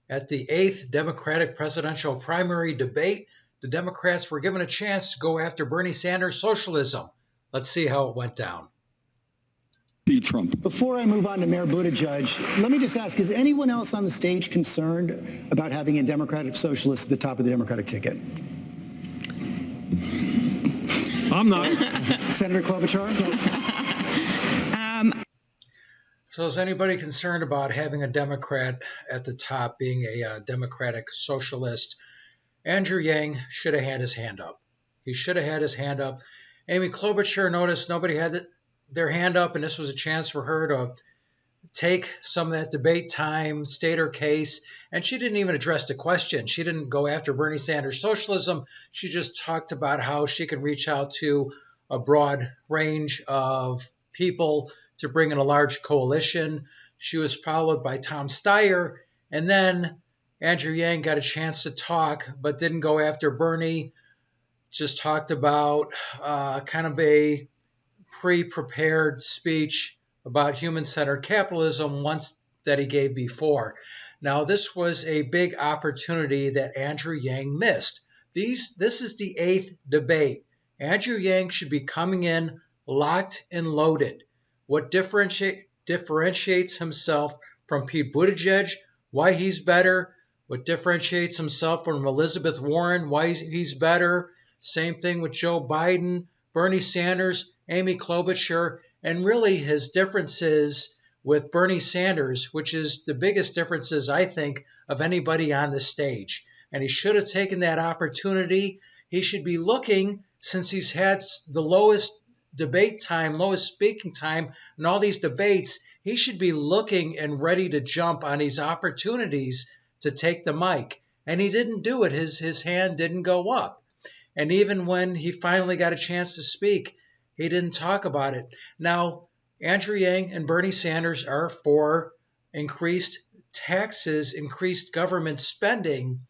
at the 8th Democratic presidential primary debate, the Democrats were given a chance to go after Bernie Sanders' socialism. Let's see how it went down. Trump. Before I move on to Mayor Buttigieg, let me just ask, is anyone else on the stage concerned about having a Democratic socialist at the top of the Democratic ticket? I'm not. Senator Klobuchar? So is anybody concerned about having a Democrat at the top being a Democratic socialist? Andrew Yang should have had his hand up. He should have had his hand up. Amy Klobuchar noticed nobody had their hand up, and this was a chance for her to take some of that debate time, state her case, and she didn't even address the question. She didn't go after Bernie Sanders' socialism. She just talked about how she can reach out to a broad range of people to bring in a large coalition. She was followed by Tom Steyer, and then Andrew Yang got a chance to talk, but didn't go after Bernie. Just talked about kind of a pre-prepared speech about human-centered capitalism once that he gave before. Now, this was a big opportunity that Andrew Yang missed. This is the 8th debate. Andrew Yang should be coming in locked and loaded. What differentiates himself from Pete Buttigieg, why he's better, what differentiates himself from Elizabeth Warren, why he's better. Same thing with Joe Biden, Bernie Sanders, Amy Klobuchar, and really his differences with Bernie Sanders, which is the biggest differences, I think, of anybody on the stage. And he should have taken that opportunity. He should be looking, since he's had the lowest debate time, lowest speaking time in all these debates, he should be looking and ready to jump on these opportunities to take the mic. And he didn't do it. His hand didn't go up. And even when he finally got a chance to speak, he didn't talk about it. Now, Andrew Yang and Bernie Sanders are for increased taxes, increased government spending,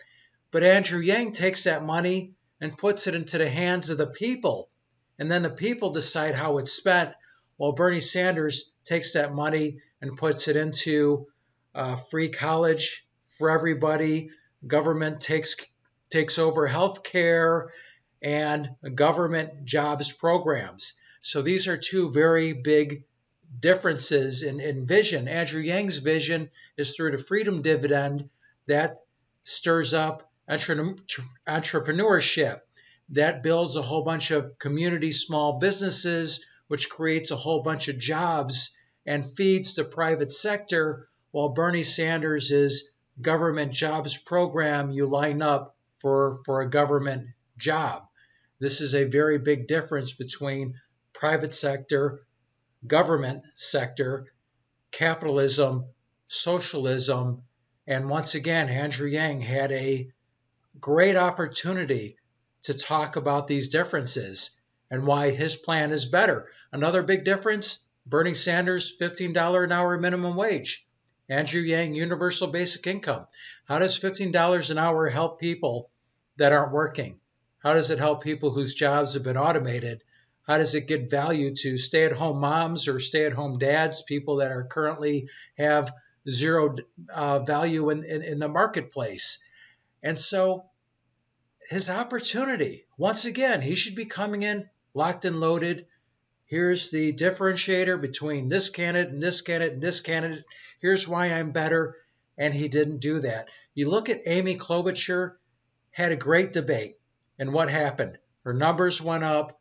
but Andrew Yang takes that money and puts it into the hands of the people, and then the people decide how it's spent, while Bernie Sanders takes that money and puts it into free college for everybody. Government takes over health care and government jobs programs. So these are two very big differences in vision. Andrew Yang's vision is through the freedom dividend that stirs up entrepreneurship, that builds a whole bunch of community small businesses, which creates a whole bunch of jobs and feeds the private sector, while Bernie Sanders is government jobs program. You line up for a government job. This is a very big difference between private sector, government sector, capitalism, socialism, and once again, Andrew Yang had a great opportunity to talk about these differences and why his plan is better. Another big difference, Bernie Sanders, $15 an hour minimum wage. Andrew Yang, universal basic income. How does $15 an hour help people that aren't working? How does it help people whose jobs have been automated? How does it get value to stay-at-home moms or stay-at-home dads, people that are currently have zero value in the marketplace? And so his opportunity, once again, he should be coming in locked and loaded. Here's the differentiator between this candidate and this candidate and this candidate. Here's why I'm better. And he didn't do that. You look at Amy Klobuchar, had a great debate. And what happened? Her numbers went up.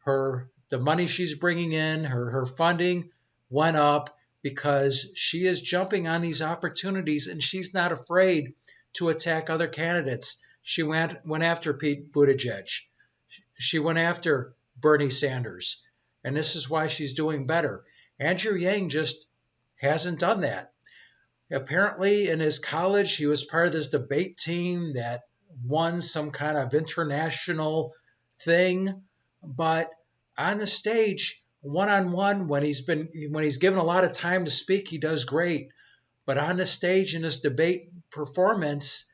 The money she's bringing in, her funding went up because she is jumping on these opportunities and she's not afraid to attack other candidates. She went after Pete Buttigieg. She went after Bernie Sanders. And this is why she's doing better. Andrew Yang just hasn't done that. Apparently in his college, he was part of this debate team that won some kind of international thing. But on the stage, one-on-one, when he's given a lot of time to speak, he does great. But on the stage in his debate performance,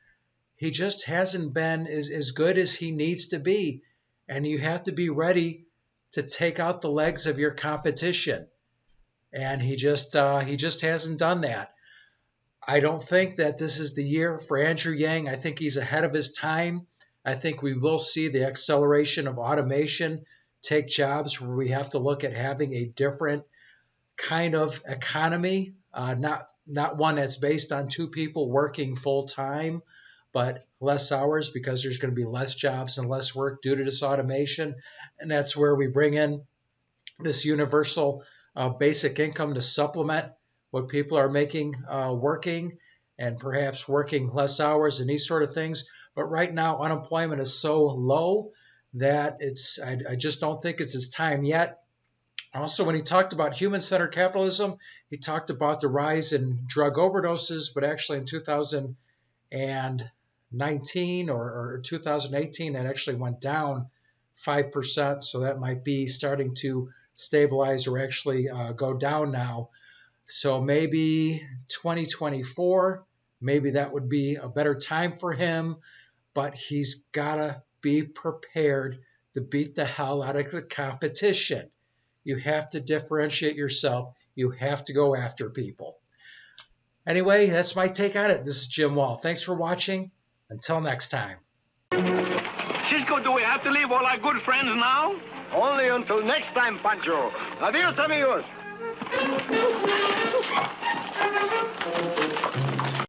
he just hasn't been as good as he needs to be. And you have to be ready to take out the legs of your competition. And he just hasn't done that. I don't think that this is the year for Andrew Yang. I think he's ahead of his time. I think we will see the acceleration of automation take jobs where we have to look at having a different kind of economy, not one that's based on two people working full time, but less hours because there's going to be less jobs and less work due to this automation. And that's where we bring in this universal basic income to supplement what people are making working and perhaps working less hours and these sort of things. But right now, unemployment is so low that I just don't think it's his time yet. Also, when he talked about human-centered capitalism, he talked about the rise in drug overdoses, but actually in 2019 or 2018, it actually went down 5%. So that might be starting to stabilize or actually go down now. So maybe 2024, maybe that would be a better time for him, but he's got to be prepared to beat the hell out of the competition. You have to differentiate yourself. You have to go after people. Anyway, that's my take on it. This is Jim Wall. Thanks for watching. Until next time. Cisco, do we have to leave all our good friends now? Only until next time, Pancho. Adios, amigos.